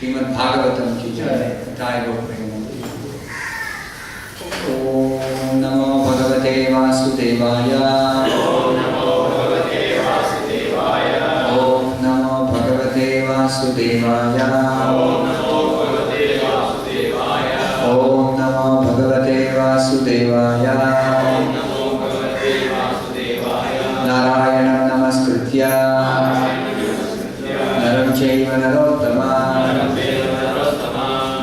Srimad Bhagavatam ki jai, Om Namo Bhagavate Vasudevaya. Vasudevaya. Om Namo Bhagavate Vasudevaya. Om Namo Bhagavate Vasudevaya. Narayanam Namaskritya Naram Chaiva Narottamam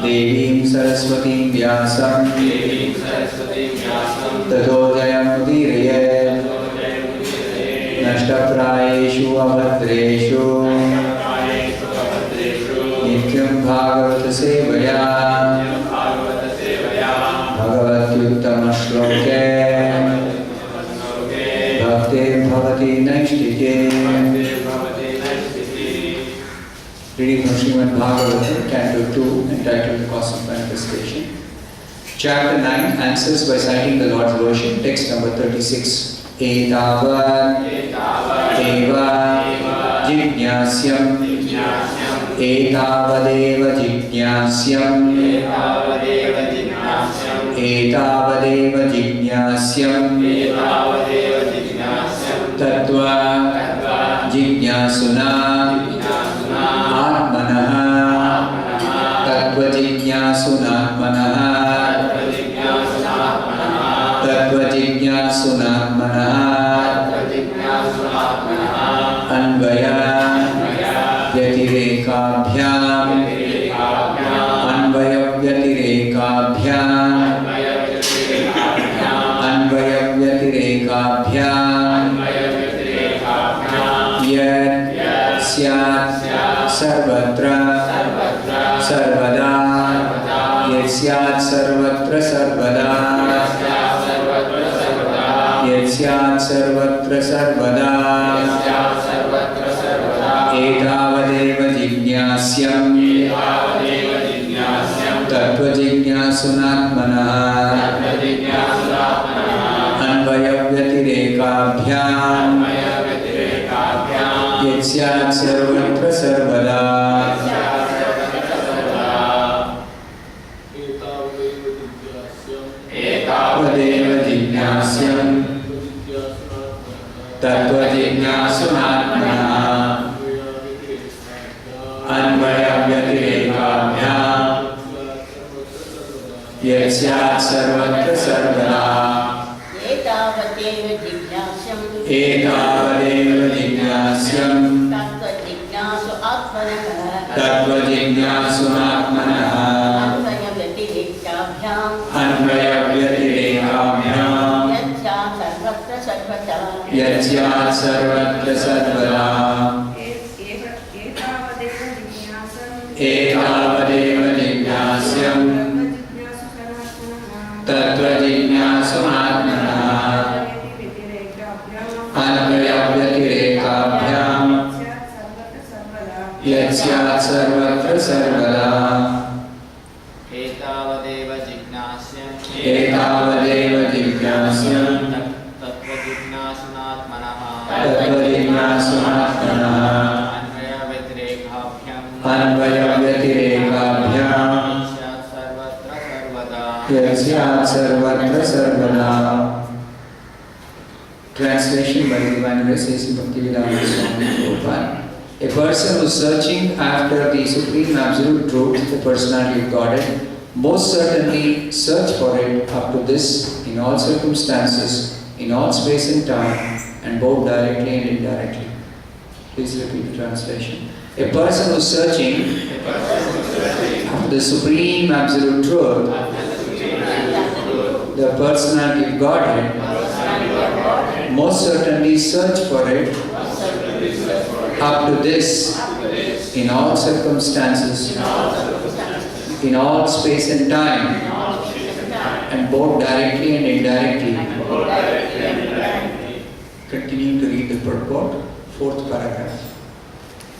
Devim Saraswatim Vyasam Tato Jayam Udirayet Nashtaprayeshu Abhadreshu Nityam Bhagavata Sevaya Bhagavatyuttama Shloke Bhakti Bhavati Naishtike. Reading from Srimad Bhagavatam, Canto 2, entitled Cause of Manifestation. Chapter 9, answers by citing the Lord's version, text number 36. Etāvad eva jijñāsyam. Etāvadeva jijñāsyam. Etāvadeva jijñāsyam. Tattva-jijñāsunā ātmanaḥ. Tattva-jijñāsunātmanaḥ. Tattva-jijñāsunātmanaḥ. Anvaya-vyatirekābhyāṁ. Anvaya-vyatirekābhyāṁ. Anvaya-vyatirekābhyāṁ. Yat syāt sarvatra sarvadā. Yat syāt sarvatra sarvadā. Yat syāt sarvatra sarvadā. Etāvadeva jijñāsyam. tattva-jijñāsunātmanaḥ. anvaya-vyatirekābhyāṁ. Yat syāt sarvatra sarvadā. Etāvadeva jijñāsyam. tattva-jijñāsunātmanaḥ. anvaya-vyatirekābhyāṁ. Yat syāt sarvatra sarvadā. etāvadeva jijñāsyam. Etāvadeva jijñāsyam. tattva-jijñāsu ātmanaḥ. tattva-jijñāsunātmanaḥ. anvaya-vyatirekābhyāṁ. anvaya-vyatirekābhyāṁ. syāt sarvatra sarvadā. syāt sarvatra sarvadā. Etāvadeva jijñāsyam. tattva-jijñāsunātmanaḥ. anvaya-vyatirekābhyāṁ. syāt sarvatra sarvadā. etāvadeva jijñāsyam. Etāvadeva jijñāsyam. tattva-jijñāsunātmanaḥ. tattva-jijñāsunātmanaḥ. anvaya-vyatirekābhyāṁ. anvaya-vyatirekābhyāṁ. syāt sarvatra sarvadā. syāt sarvatra sarvadā. Translation by Divine Grace Bhaktivedanta Swami Prabhupada. A person who is searching after the Supreme Absolute Truth, the Personality of Godhead, most certainly search for it up to this in all circumstances, in all space and time, and both directly and indirectly. Please repeat the translation. A person who is searching after the Supreme Absolute Truth, the Personality of Godhead, most certainly search for it up to this in all circumstances, in all space and time, and both directly and indirectly. Continue to read the purport, 4th paragraph.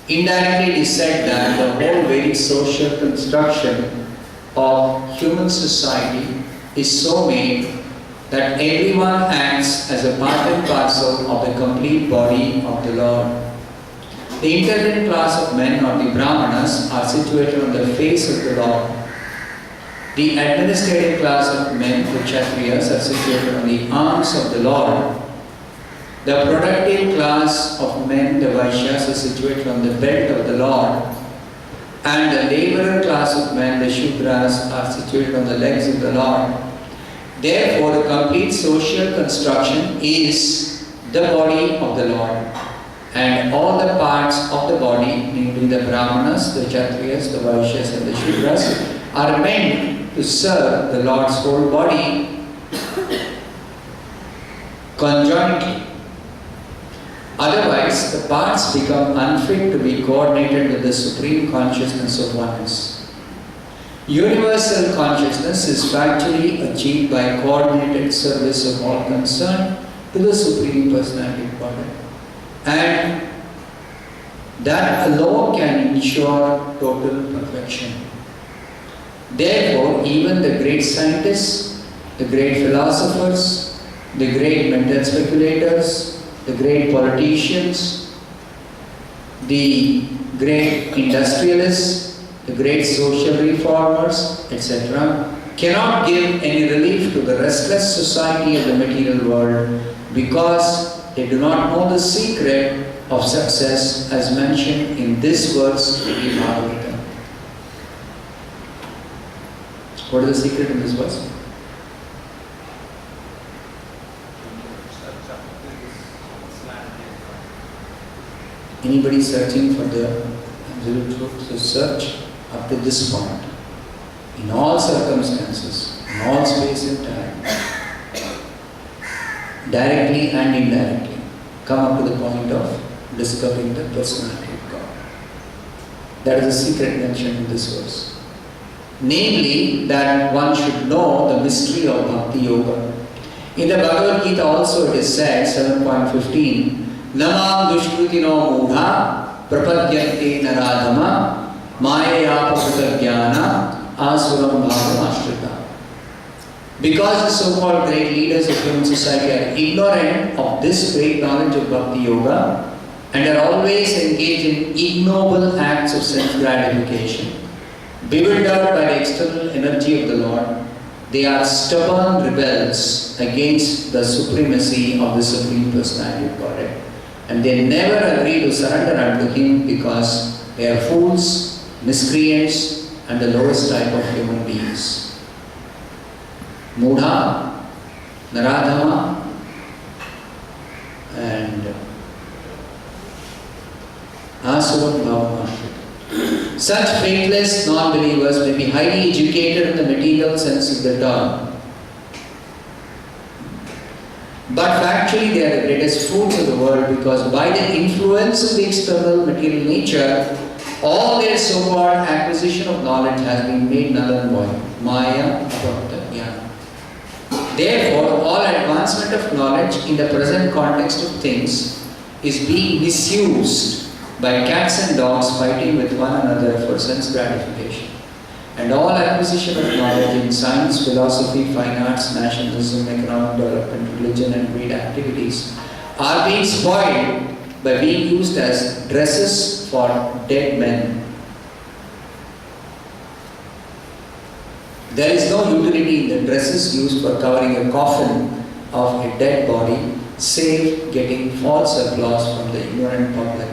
Indirectly, it is said that the whole Vedic social construction of human society is so made that everyone acts as a part and parcel of the complete body of the Lord. The intelligent class of men, or the Brahmanas, are situated on the face of the Lord. The administrative class of men, the Kshatriyas, are situated on the arms of the Lord. The productive class of men, the Vaishyas, are situated on the belt of the Lord. And the laborer class of men, the Shudras, are situated on the legs of the Lord. Therefore, the complete social construction is the body of the Lord. And all the parts of the body, namely the Brahmanas, the Kshatriyas, the Vaishyas and the Shudras, are meant to serve the Lord's whole body conjointly. Otherwise, the parts become unfit to be coordinated with the supreme consciousness of oneness. Universal consciousness is factually achieved by coordinated service of all concerned to the Supreme Personality of Godhead. And that alone can ensure total perfection. Therefore, even the great scientists, the great philosophers, the great mental speculators, the great politicians, the great industrialists, the great social reformers, etc., cannot give any relief to the restless society of the material world because they do not know the secret of success as mentioned in this verse of the Bhagavatam. What is the secret in this verse? Anybody searching for the absolute truth to search up to this point, in all circumstances, in all space and time, directly and indirectly, come up to the point of discovering the personality of God. That is the secret mentioned in this verse. Namely, that one should know the mystery of Bhakti Yoga. In the Bhagavad Gita also it is said, 7.15, Namam dushkrutino mudha prapadyante naradhama maya-vyatirekābhyāṁ asuram bhagamashrita. Because the so-called great leaders of human society are ignorant of this great knowledge of Bhakti Yoga and are always engaged in ignoble acts of self-gratification, bewildered by the external energy of the Lord, they are stubborn rebels against the supremacy of the Supreme Personality of Godhead. And they never agree to surrender unto Him because they are fools, miscreants, and the lowest type of human beings. Mudha, Naradhama, and Asuram Bhavamashrita. Such faithless non-believers may be highly educated in the material sense of the term, but factually they are the greatest fools of the world because by the influence of the external material nature, all their so-called acquisition of knowledge has been made null and void. Maya Vyatirekābhyām. Therefore, all advancement of knowledge in the present context of things is being misused by cats and dogs fighting with one another for sense gratification. And all acquisition of knowledge in science, philosophy, fine arts, nationalism, economic development, religion and great activities are being spoiled by being used as dresses for dead men. There is no utility in the dresses used for covering a coffin of a dead body, save getting false applause from the ignorant public.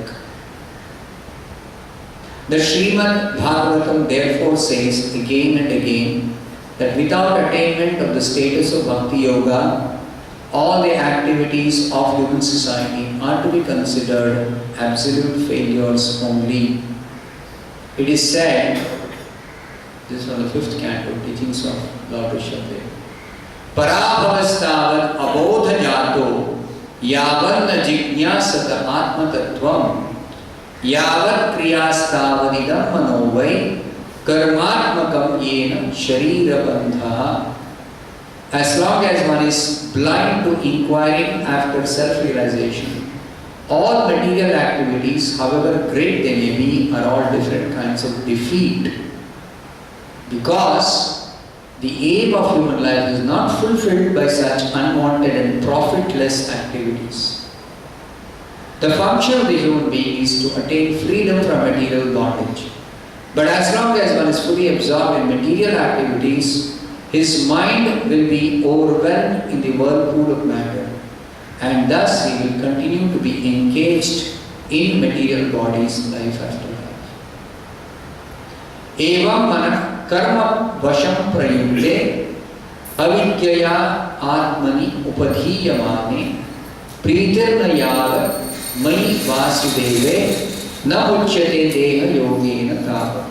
The Srimad Bhagavatam therefore says again and again that without attainment of the status of Bhakti Yoga, all the activities of human society are to be considered absolute failures only. It is said, this is from the 5th canto, teachings of Lord Rishabdev. Parabhavastavat abodha jato yavanna jijñāsata ātmatattvam yavat kriyāstavadidam manovai karmatmakam yena sharira bandhaha. As long as one is blind to inquiring after self-realization, all material activities, however great they may be, are all different kinds of defeat. Because the aim of human life is not fulfilled by such unwanted and profitless activities. The function of the human being is to attain freedom from material bondage. But as long as one is fully absorbed in material activities, his mind will be overwhelmed in the whirlpool of matter, and thus he will continue to be engaged in material bodies life after life. Evam manah karma vasham prayunte avidyaya ātmani upadhīyamāne prītirna yāva mayi vāsudeve na uchyate deha yogena tāvat.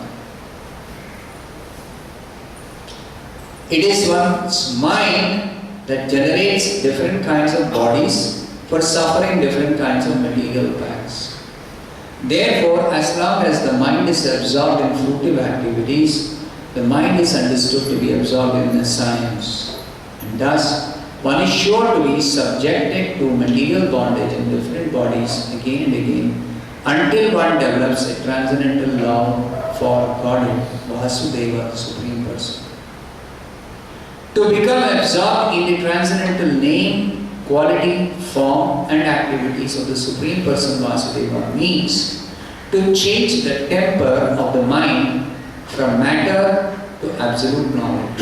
It is one's mind that generates different kinds of bodies for suffering different kinds of material pangs. Therefore, as long as the mind is absorbed in fruitive activities, the mind is understood to be absorbed in the science. And thus, one is sure to be subjected to material bondage in different bodies again and again until one develops a transcendental love for Godhead, Vasudeva, the Supreme Person. To become absorbed in the transcendental name, quality, form and activities of the Supreme Person Vasudeva means to change the temper of the mind from matter to absolute knowledge,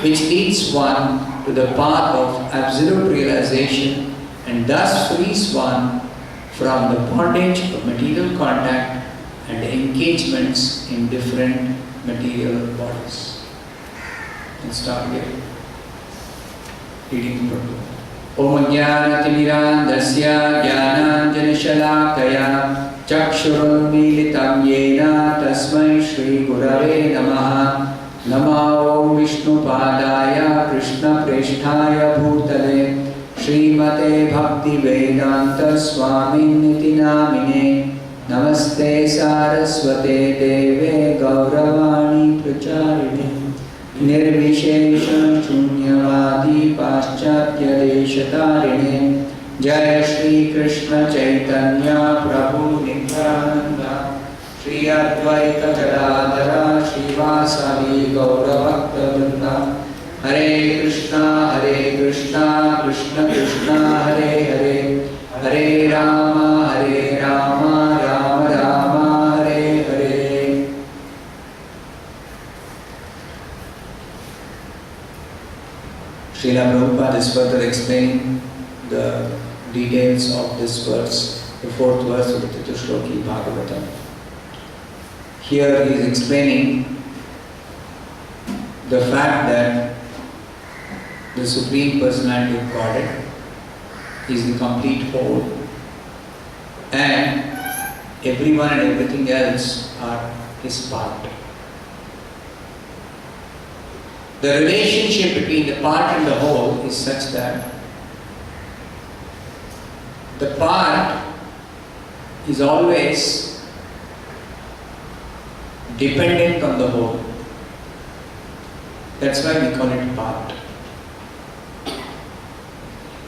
which leads one to the path of absolute realization and thus frees one from the bondage of material contact and engagements in different material bodies. Let's start here. Reading Prabhu. Om Jnana-timirandasya Jnananjana-shalakaya Chakshurunmilitam Yena Tasmai Shri Gurave Namaha. Nama Om Vishnupadaya Krishna Presthaya Bhutale Srimate Bhakti Vedanta Swaminiti Namine Namaste Saraswate Deve Gauravani Pracharine Nirvishesha Shunyavadi Paschatya Deshatarine Jaya Shri Krishna Chaitanya Prabhu Nityananda Shri Advaita Gadadhara Srivasavi Gauravakta Vrinda Hare Krishna Krishna Krishna Hare Hare Hare Rama Rama Rama Hare Hare. Srila Prabhupada is further explaining the details of this verse, the fourth verse of the Titushloki Bhagavatam. Here he is explaining the fact that the Supreme Personality of Godhead is the complete whole and everyone and everything else are his part. The relationship between the part and the whole is such that the part is always dependent on the whole. That's why we call it part.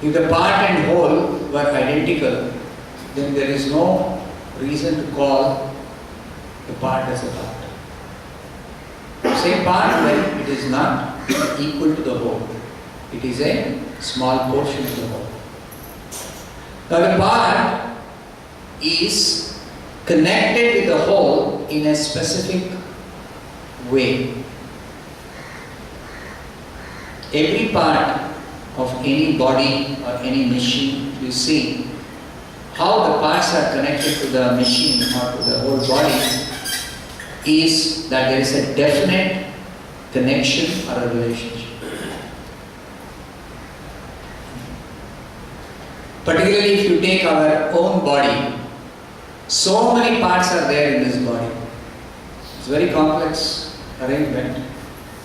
If the part and whole were identical, then there is no reason to call the part as a part. Say part when it is not equal to the whole. It is a small portion of the whole. Now the part is connected with the whole in a specific way. Every part of any body or any machine, you see how the parts are connected to the machine or to the whole body is that there is a definite connection or a relationship. Particularly if you take our own body, so many parts are there in this body. It's a very complex arrangement,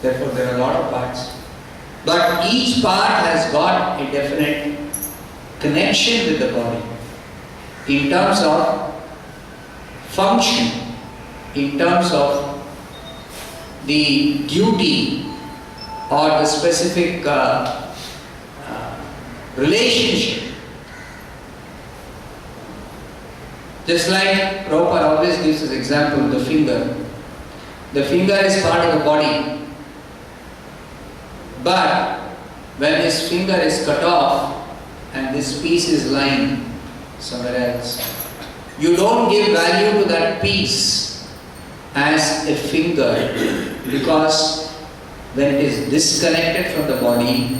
therefore there are a lot of parts. But each part has got a definite connection with the body in terms of function, in terms of the duty or the specific relationship. Just like Prabhupada always gives this example of the finger. The finger is part of the body. But when this finger is cut off and this piece is lying somewhere else, you don't give value to that piece as a finger, because when it is disconnected from the body,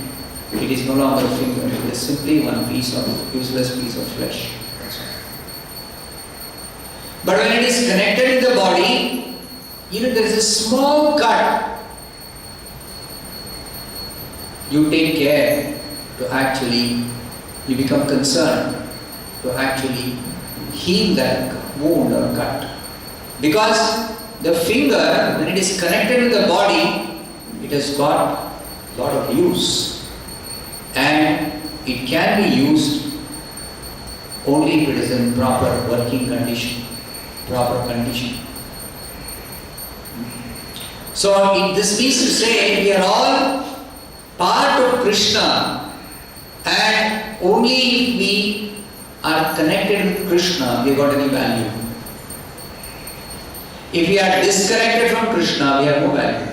it is no longer a finger, it is simply one useless piece of flesh. That's all. But when it is connected in the body, there is a small cut. You take care to actually, you become concerned to actually heal that wound or cut. Because the finger, when it is connected with the body, it has got a lot of use. And it can be used only if it is in proper working condition, proper condition. So this means to say we are all part of Krishna, and only if we are connected with Krishna, we have got any value. If we are disconnected from Krishna, we have no value.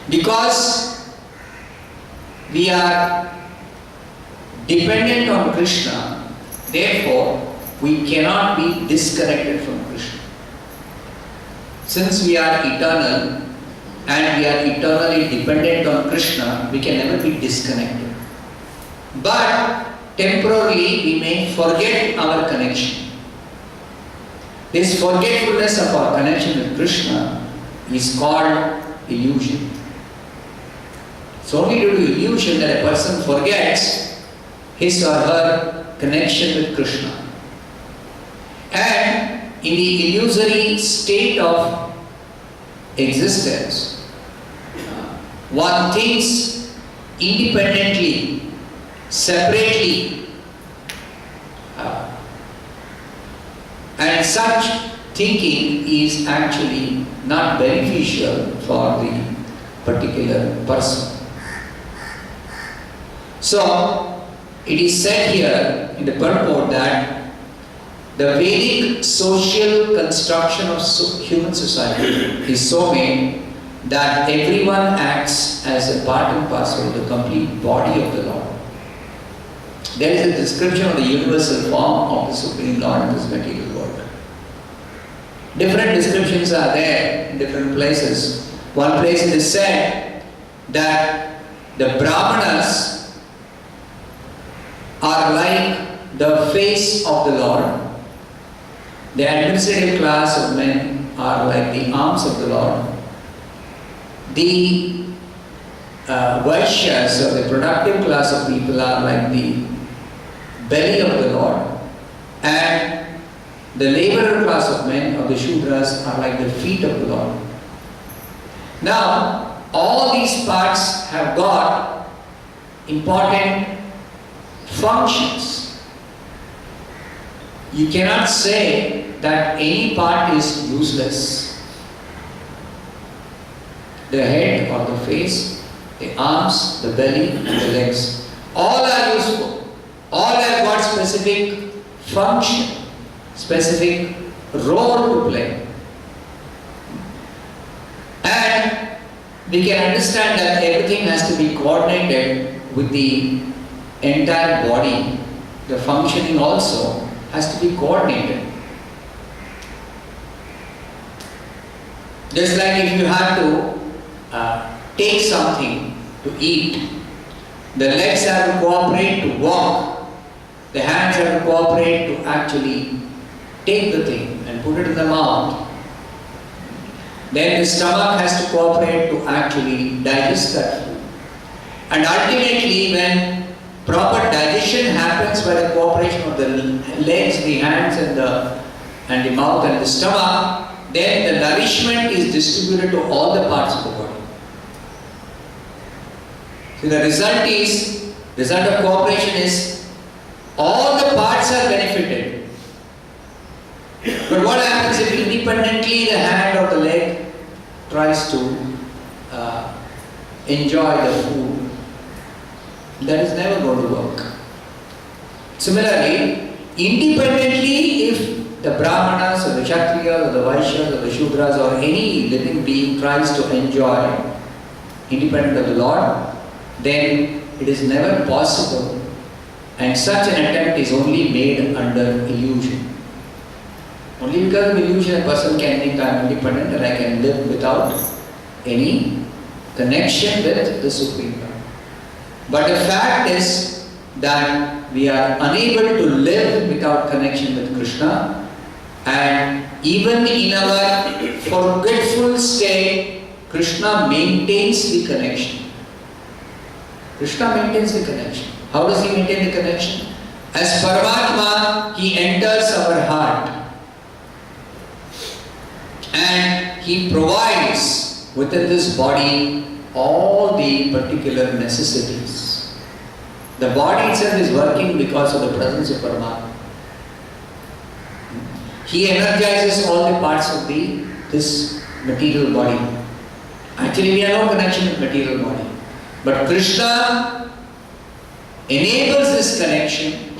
Because we are dependent on Krishna, therefore we cannot be disconnected from Krishna. Since we are eternal and we are eternally dependent on Krishna, we can never be disconnected. But temporarily we may forget our connection. This forgetfulness of our connection with Krishna is called illusion. It's only due to illusion that a person forgets his or her connection with Krishna. And in the illusory state of existence, one thinks independently, separately, and such thinking is actually not beneficial for the particular person. So, it is said here in the purport that the Vedic social construction of human society is so made that everyone acts as a part and parcel of the complete body of the Lord. There is a description of the universal form of the Supreme Lord in this material world. Different descriptions are there in different places. One place it is said that the Brahmanas are like the face of the Lord. The administrative class of men are like the arms of the Lord. The Vaishyas, or the productive class of people, are like the belly of the Lord. And the laborer class of men, or the Shudras, are like the feet of the Lord. Now, all these parts have got important functions. You cannot say that any part is useless. The head or the face, the arms, the belly and the legs, all are useful. All have got specific function, specific role to play. And we can understand that everything has to be coordinated with the entire body. The functioning also has to be coordinated. Just like if you have to take something to eat, the legs have to cooperate to walk, the hands have to cooperate to actually take the thing and put it in the mouth. Then the stomach has to cooperate to actually digest that food. And ultimately, when proper digestion happens by the cooperation of the legs, the hands and the mouth and the stomach, then the nourishment is distributed to all the parts of the body. So the result of cooperation is all the parts are benefited. But what happens if independently the hand or the leg tries to enjoy the food? That is never going to work. Similarly, independently, if the Brahmanas or the Kshatriyas or the Vaishyas or the Shudras or any living being tries to enjoy independent of the Lord, then it is never possible, and such an attempt is only made under illusion. Only because of illusion a person can think I am independent and I can live without any connection with the Supreme Lord. But the fact is that we are unable to live without connection with Krishna, and even in our forgetful state, Krishna maintains the connection. Krishna maintains the connection. How does he maintain the connection? As Paramatma, he enters our heart and he provides within this body all the particular necessities. The body itself is working because of the presence of Paramatma. He energizes all the parts of this material body. Actually, we have no connection with material body. But Krishna enables this connection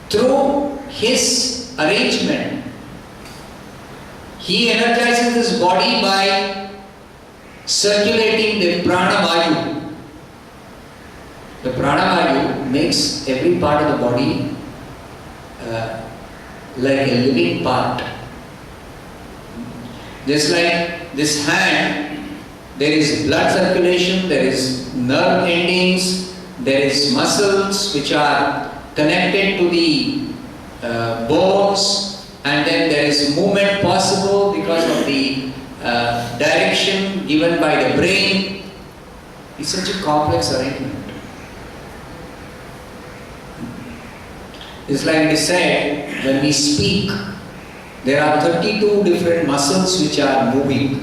through his arrangement. He energizes this body by circulating the prana-vayu. The prana-vayu makes every part of the body like a living part. Just like this hand, there is blood circulation, there is nerve endings, there is muscles which are connected to the bones, and then there is movement possible because of the direction given by the brain. It's such a complex arrangement. It's like it is said, when we speak, there are 32 different muscles which are moving.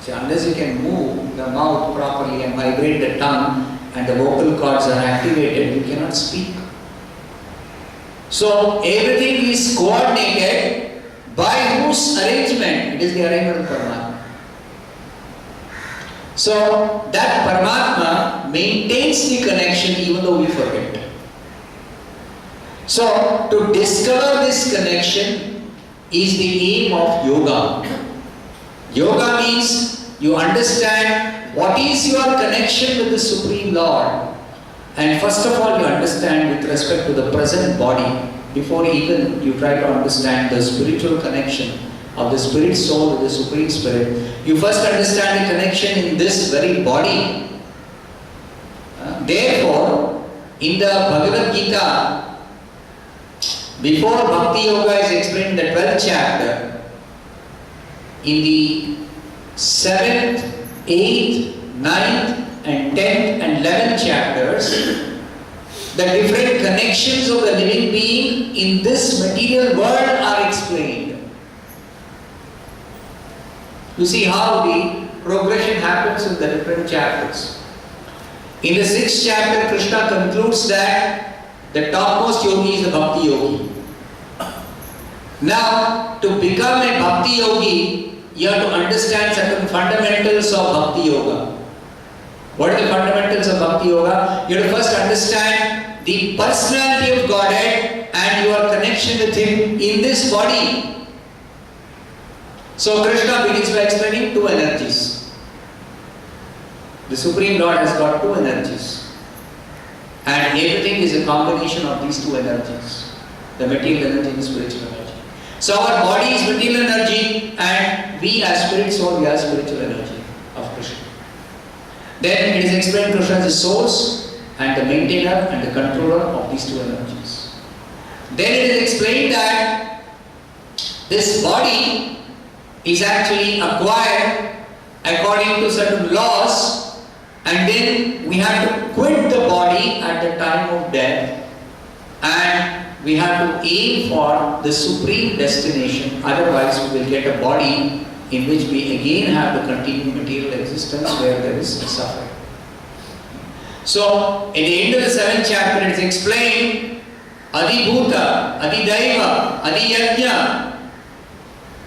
So unless you can move the mouth properly and vibrate the tongue and the vocal cords are activated, you cannot speak. So everything is coordinated by whose arrangement? It is the arrangement of Paramatma. So that Paramatma maintains the connection even though we forget. So to discover this connection is the aim of yoga. Yoga means you understand what is your connection with the Supreme Lord, and first of all you understand with respect to the present body before even you try to understand the spiritual connection of the spirit soul with the Supreme Spirit. You first understand the connection in this very body. Therefore, in the Bhagavad Gita, before Bhakti Yoga is explained in the 12th chapter, in the 7th, 8th, 9th and 10th and 11th chapters, the different connections of the living being in this material world are explained. You see how the progression happens in the different chapters. In the 6th chapter, Krishna concludes that the topmost yogi is the bhakti yogi. Now, to become a bhakti yogi, you have to understand certain fundamentals of bhakti yoga. What are the fundamentals of bhakti yoga? You have to first understand the personality of Godhead and your connection with Him in this body. So Krishna begins by explaining two energies. The Supreme Lord has got two energies. And everything is a combination of these two energies. The material energy and the spiritual energy. So our body is material energy and we as spirit soul, we are spiritual energy of Krishna. Then it is explained Krishna is the source and the maintainer and the controller of these two energies. Then it is explained that this body is actually acquired according to certain laws, and then we have to quit the body at the time of death, and we have to aim for the supreme destination. Otherwise we will get a body in which we again have to continue material existence where there is suffering. So, at the end of the 7th chapter, it is explained Adibhuta, Adidaiva, Adiyajna,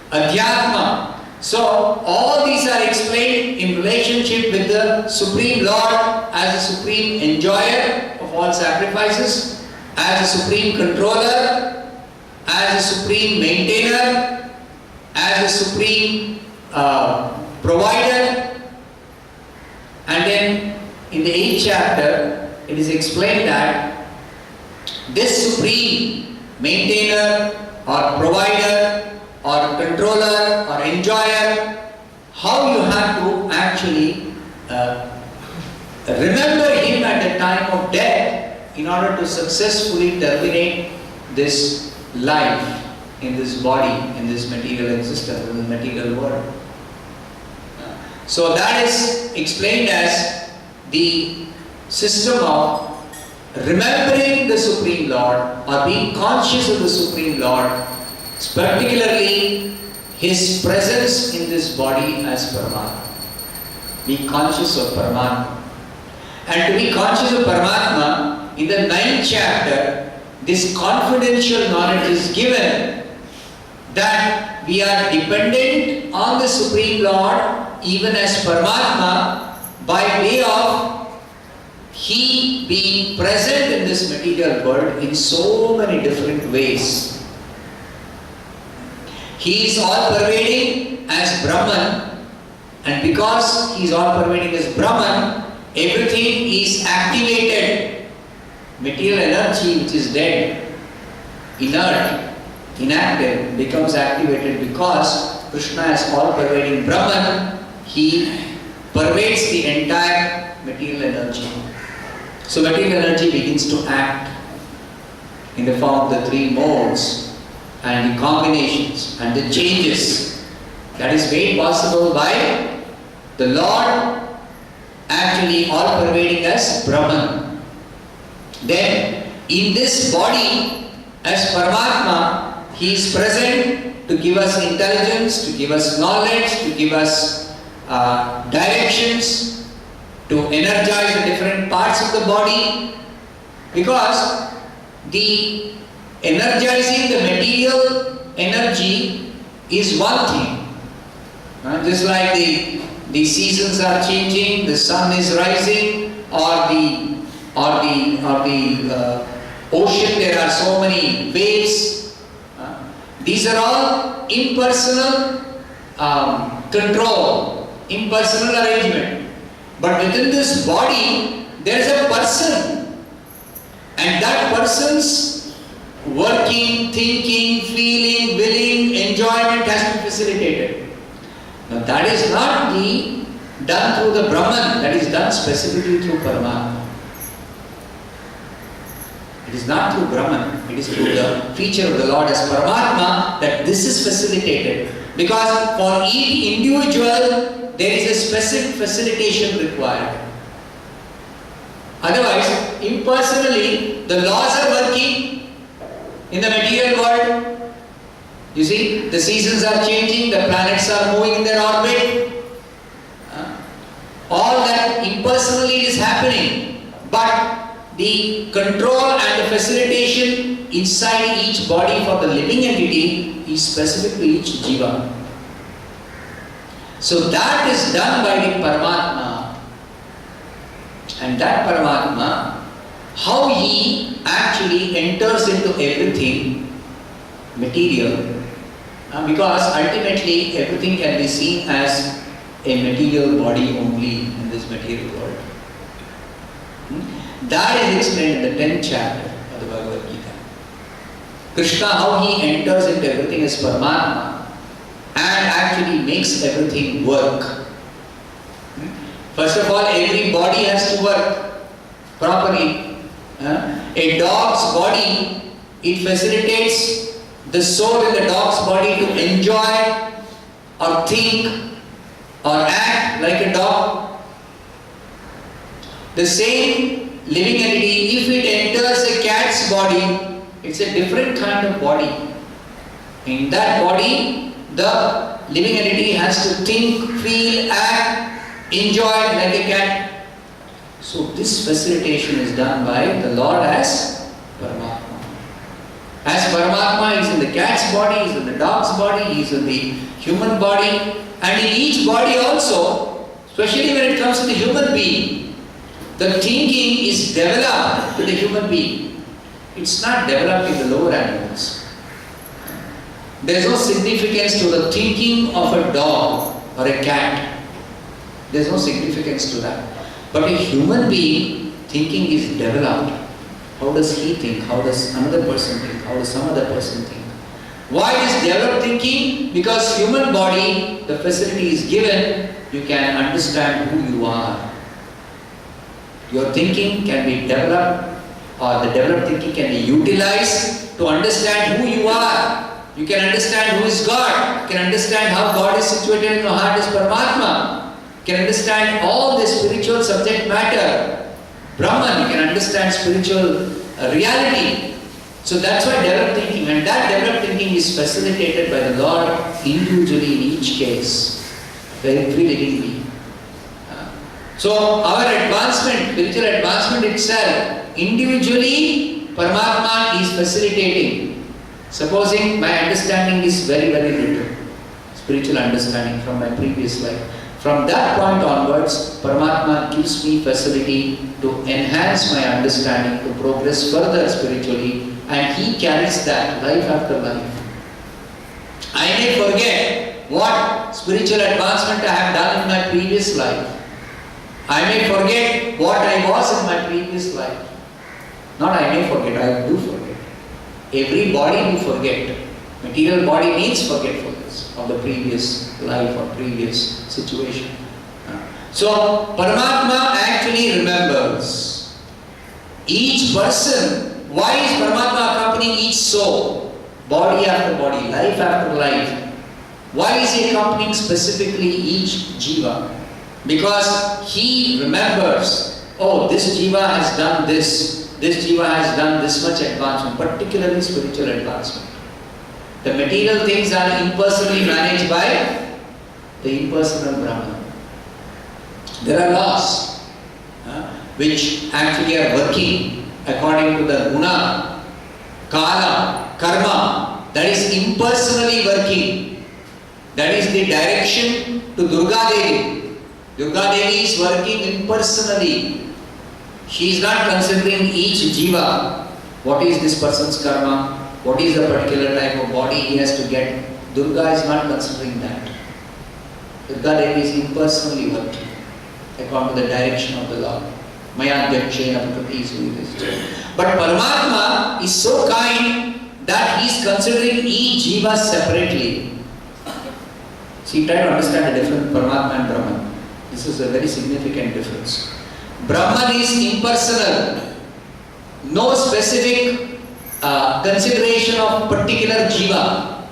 Adhyatma. So, all these are explained in relationship with the Supreme Lord as the supreme enjoyer of all sacrifices, as a supreme controller, as a supreme maintainer, as a supreme provider. And then in the 8th chapter, it is explained that this supreme maintainer, or provider or controller or enjoyer, how you have to actually remember him at the time of death in order to successfully terminate this life in this body, in this material existence, in the material world. So that is explained as the system of remembering the Supreme Lord or being conscious of the Supreme Lord, particularly His presence in this body as Paramatma. Be conscious of Paramatma. And to be conscious of Paramatma, in the 9th chapter, this confidential knowledge is given that we are dependent on the Supreme Lord even as Paramatma by way of He being present in this material world in so many different ways. He is all-pervading as Brahman, and because He is all-pervading as Brahman, everything is activated. Material energy which is dead, inert, inactive, becomes activated because Krishna is all-pervading Brahman. He pervades the entire material energy. So material energy begins to act in the form of the 3 modes and the combinations and the changes that is made possible by the Lord actually all-pervading as Brahman. Then in this body as Paramatma, He is present to give us intelligence, to give us knowledge, to give us directions, to energize the different parts of the body, because the energizing the material energy is one thing. Just like the seasons are changing, the sun is rising, or the ocean, there are so many waves. These are all impersonal control, impersonal arrangement. But within this body, there is a person, and that person's working, thinking, feeling, willing, enjoyment has been facilitated. Now that is not done through the Brahman, that is done specifically through Paramatma. It is not through Brahman, it is through the feature of the Lord as Paramatma that this is facilitated. Because for each individual, there is a specific facilitation required. Otherwise, impersonally, the laws are working in the material world. You see, the seasons are changing, the planets are moving in their orbit. All that impersonally is happening, but the control and the facilitation inside each body for the living entity is specific to each jiva. So that is done by the Paramatma. And that Paramatma, how he actually enters into everything material, because ultimately everything can be seen as a material body only in this material world. That is explained in the 10th chapter of the Bhagavad Gita. Krishna, how he enters into everything as Paramatma and actually makes everything work. First of all, every body has to work properly. A dog's body, it facilitates the soul in the dog's body to enjoy or think or act like a dog. The same living entity, if it enters a cat's body, it's a different kind of body. In that body, the living entity has to think, feel, act, enjoy like a cat. So this facilitation is done by the Lord as Paramatma. As Paramatma is in the cat's body, is in the dog's body, is in the human body, and in each body also, especially when it comes to the human being, the thinking is developed to the human being. It's not developed in the lower animals. There is no significance to the thinking of a dog or a cat. There is no significance to that. But a human being, thinking is developed. How does he think? How does another person think? How does some other person think? Why is developed thinking? Because human body, the facility is given, you can understand who you are. Your thinking can be developed, or the developed thinking can be utilized to understand who you are. You can understand who is God. You can understand how God is situated in your heart as Paramatma. You can understand all the spiritual subject matter. Brahman, you can understand spiritual reality. So that's why developed thinking, and that developed thinking is facilitated by the Lord individually in each case. Every living being. So our advancement, spiritual advancement itself, individually Paramatma is facilitating. Supposing my understanding is very, very little, spiritual understanding from my previous life. From that point onwards, Paramatma gives me facility to enhance my understanding, to progress further spiritually, and He carries that life after life. I may forget what spiritual advancement I have done in my previous life. I may forget what I was in my previous life. Not I may forget, I do forget. Every body we forget. Material body means forgetfulness of the previous life or previous situation. So Paramatma actually remembers. Each person, why is Paramatma accompanying each soul? Body after body, life after life. Why is He accompanying specifically each jiva? Because He remembers, oh, this jiva has done this. This jiva has done this much advancement, particularly spiritual advancement. The material things are impersonally managed by the impersonal Brahman. There are laws which actually are working according to the guna, kala, karma, that is impersonally working. That is the direction to Durga Devi. Durga Devi is working impersonally. She is not considering each jiva. What is this person's karma? What is the particular type of body he has to get? Durga is not considering that. Durga Devi is impersonally working according to the direction of the Lord. But Paramatma is so kind that he is considering each jiva separately. See, try to understand the difference between Paramatma and Brahman. This is a very significant difference. Brahman is impersonal. No specific consideration of particular jiva.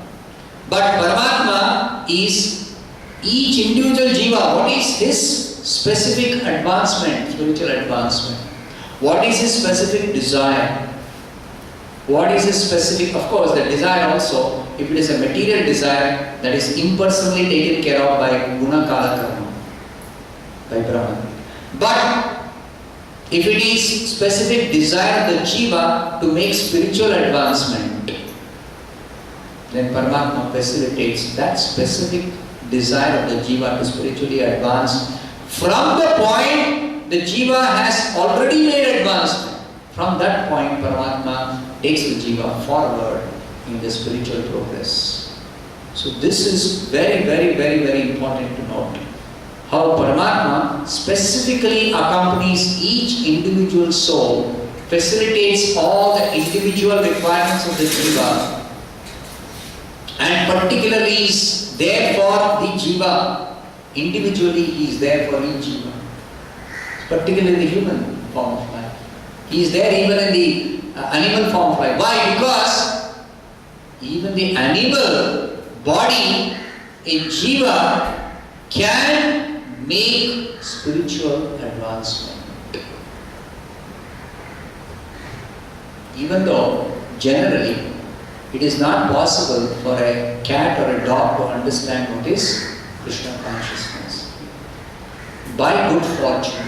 But Paramatma is each individual jiva. What is his specific advancement, spiritual advancement? What is his specific desire? What is his specific, of course, the desire also, if it is a material desire, that is impersonally taken care of by guna, kala, karma, by Brahman. But if it is specific desire of the jiva to make spiritual advancement, then Paramatma facilitates that specific desire of the jiva to spiritually advance from the point the jiva has already made advancement. From that point, Paramatma takes the jiva forward in the spiritual progress. So this is very, very, very, very important to note. How Paramatma specifically accompanies each individual soul, facilitates all the individual requirements of the jiva, and particularly is there for the jiva. Individually he is there for each jiva, particularly the human form of life. He is there even in the animal form of life. Why? Because even the animal body, a jiva, can make spiritual advancement. Even though generally it is not possible for a cat or a dog to understand what is Krishna consciousness. By good fortune,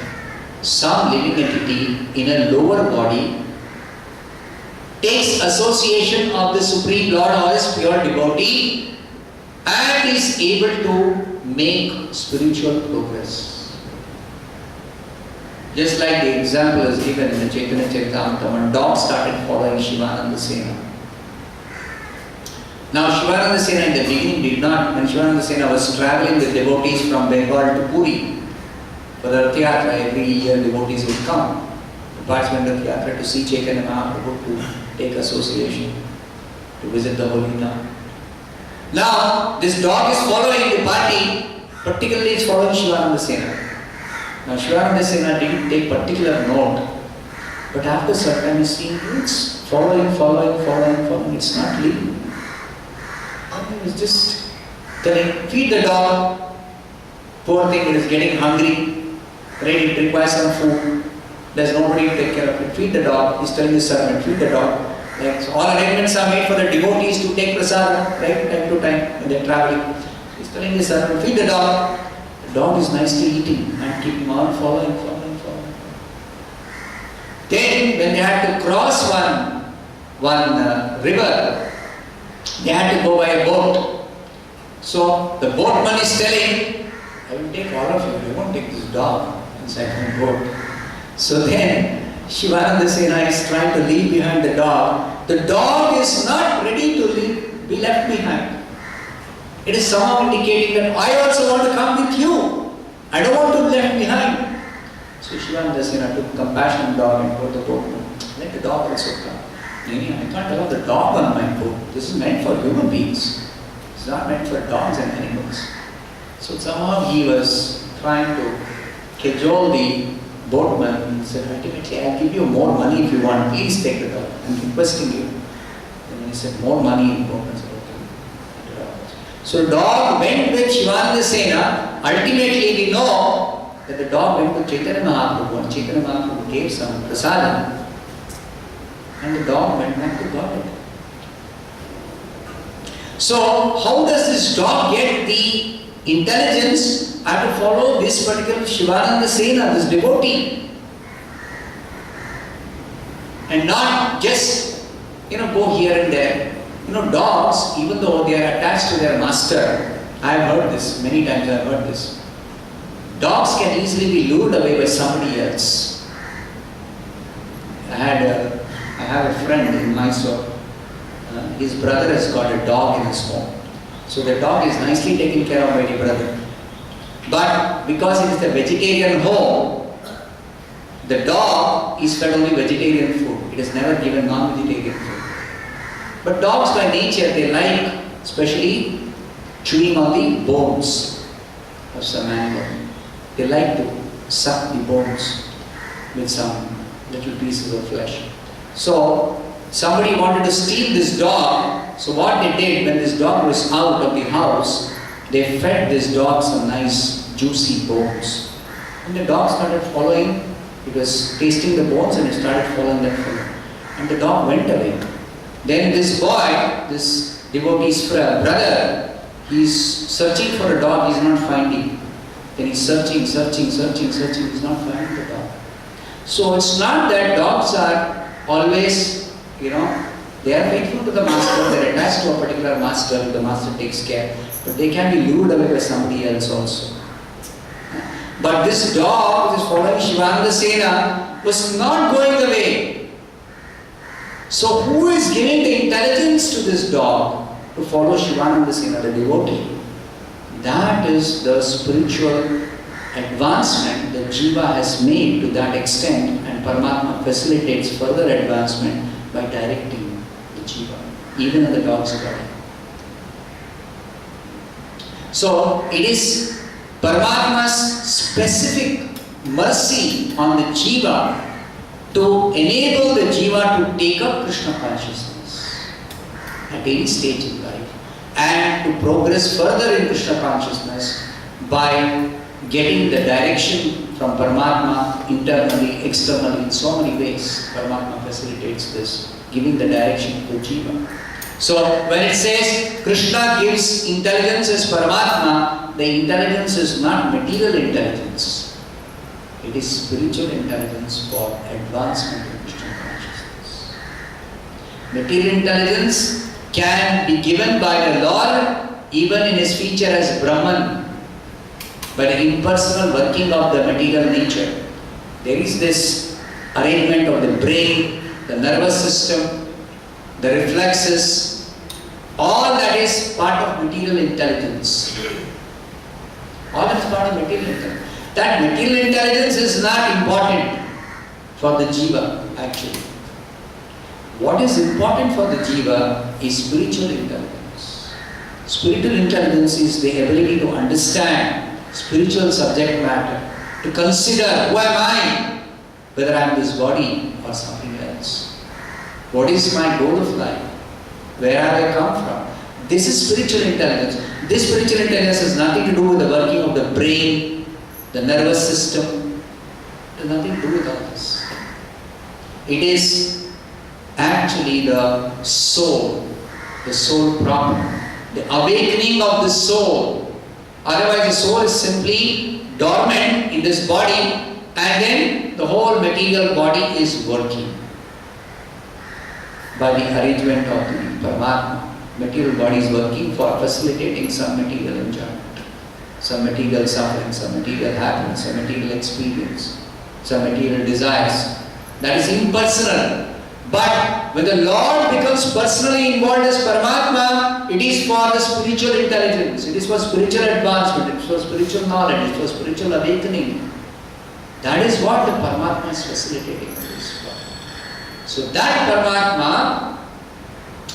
some living entity in a lower body takes association of the Supreme Lord or his pure devotee and is able to make spiritual progress. Just like the example is given in the Chaitanya Charitamrita, when dogs started following Shivananda Sena. Now Shivananda Sena in the beginning did not, when Shivananda Sena was traveling with devotees from Bengal to Puri for the Rath Yatra, every year devotees would come to participate in the Rath Yatra to see Chaitanya Mahaprabhu, to take association, to visit the holy town. Now, this dog is following the party, particularly it's following Shivananda Sena. Now, Shivananda Sena didn't take particular note, but after some time, you see, it's following, it's not leaving. And he was just telling, feed the dog. Poor thing, it is getting hungry, ready, it requires some food. There's nobody to take care of it. Feed the dog. He's telling the servant, feed the dog. Like, so all arrangements are made for the devotees to take prasad, right, time to time when they're traveling. He's telling the servant, feed the dog. The dog is nicely eating and keeping on following. Then, when they had to cross one river, they had to go by a boat. So the boatman is telling, I will take all of you. I won't take this dog inside the boat. So then, Shivananda Sena is trying to leave behind the dog. The dog is not ready to be left behind. It is somehow indicating that I also want to come with you. I don't want to be left behind. So Shivananda Sena took compassion on the dog and told the boatman, let the dog also come. I can't allow the dog on my boat. This is meant for human beings. It's not meant for dogs and animals. So somehow he was trying to cajole the boatman and said, ultimately, I'll give you more money if you want. Please take the dog. I'm requesting you. And when he said, more money, the boatman said, okay. So the dog went with Shivananda Sena. Ultimately, we know that the dog went to Chaitanya Mahaprabhu, and Chaitanya Mahaprabhu gave some prasadam, and the dog went back to Godhead. So, how does this dog get the intelligence? I have to follow this particular Shivananda Sena, this devotee, and not just go here and there. Dogs, even though they are attached to their master, I have heard this many times. I have heard this. Dogs can easily be lured away by somebody else. I have a friend in Mysore. His brother has got a dog in his home. So the dog is nicely taken care of by the brother. But because it is a vegetarian home, the dog is fed only vegetarian food. It is never given non-vegetarian food. But dogs by nature, they like, especially chewing on the bones of some animal. They like to suck the bones with some little pieces of flesh. So, somebody wanted to steal this dog. So what they did, when this dog was out of the house, they fed this dog some nice juicy bones. And the dog started following. It was tasting the bones and it started following that fellow. And the dog went away. Then this boy, this devotee's brother, he's searching for a dog, he's not finding. Then he's searching, he's not finding the dog. So it's not that dogs are always, they are faithful to the master, they're attached to a particular master, the master takes care. But they can be lured away by somebody else also. But this dog, which is following Shivananda Sena, was not going away. So who is giving the intelligence to this dog to follow Shivananda Sena, the devotee? That is the spiritual advancement that Jiva has made to that extent, and Paramatma facilitates further advancement by directing the Jiva, even in the dog's body. So it is Paramatma's specific mercy on the Jiva to enable the Jiva to take up Krishna consciousness at any stage in life, and to progress further in Krishna consciousness by getting the direction from Paramatma internally, externally, in so many ways. Paramatma facilitates this, giving the direction to Jiva. So when it says Krishna gives intelligence as Paramatma, the intelligence is not material intelligence. It is spiritual intelligence for advancement in Krishna consciousness. Material intelligence can be given by the Lord even in his feature as Brahman, by the impersonal working of the material nature. There is this arrangement of the brain, the nervous system, the reflexes, all that is part of material intelligence. All that is part of material intelligence. That material intelligence is not important for the Jiva actually. What is important for the Jiva is spiritual intelligence. Spiritual intelligence is the ability to understand spiritual subject matter, to consider who am I, whether I am this body or something else. What is my goal of life? Where have I come from? This is spiritual intelligence. This spiritual intelligence has nothing to do with the working of the brain, the nervous system. It has nothing to do with all this. It is actually the soul proper, the awakening of the soul. Otherwise the soul is simply dormant in this body, and then the whole material body is working by the arrangement of the Paramatma. Material body is working for facilitating some material enjoyment, some material suffering, some material happiness, some material experience, some material desires. That is impersonal. But when the Lord becomes personally involved as Paramatma, it is for the spiritual intelligence, it is for spiritual advancement, it is for spiritual knowledge, it is for spiritual awakening. That is what the Paramatma is facilitating. So that Paramatma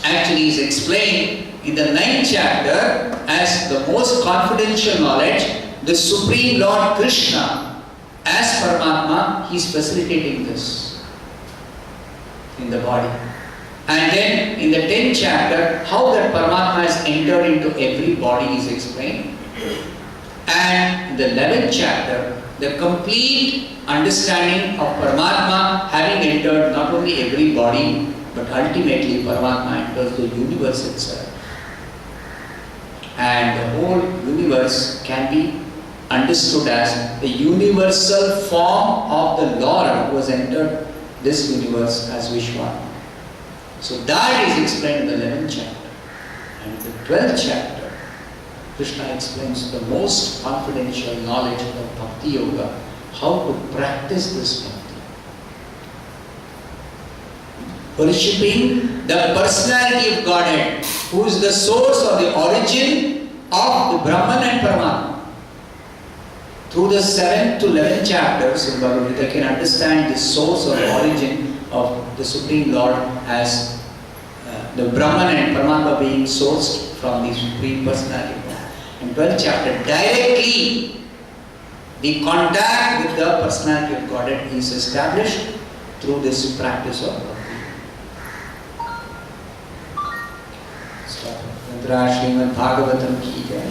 actually is explained in the 9th chapter as the most confidential knowledge. The Supreme Lord Krishna as Paramatma, he is facilitating this in the body. And then in the 10th chapter, how that Paramatma has entered into every body is explained. And in the 11th chapter, the complete understanding of Paramatma having entered not only every body, but ultimately Paramatma enters the universe itself. And the whole universe can be understood as the universal form of the Lord who has entered this universe as Vishwana. So that is explained in the 11th chapter. And in the 12th chapter, Krishna explains the most confidential knowledge of Bhakti Yoga, how to practice this Bhakti. Worshipping the Personality of Godhead, who is the source or the origin of the Brahman and Paramatma. Through the 7th to 11th chapters in Bhagavad Gita, can understand the source or the origin of the Supreme Lord as the Brahman and Paramatma being sourced from the Supreme Personality. In 12th chapter, directly the contact with the Personality of Godhead is established through this practice of Bhakti. Srimad Bhagavatam ki jai.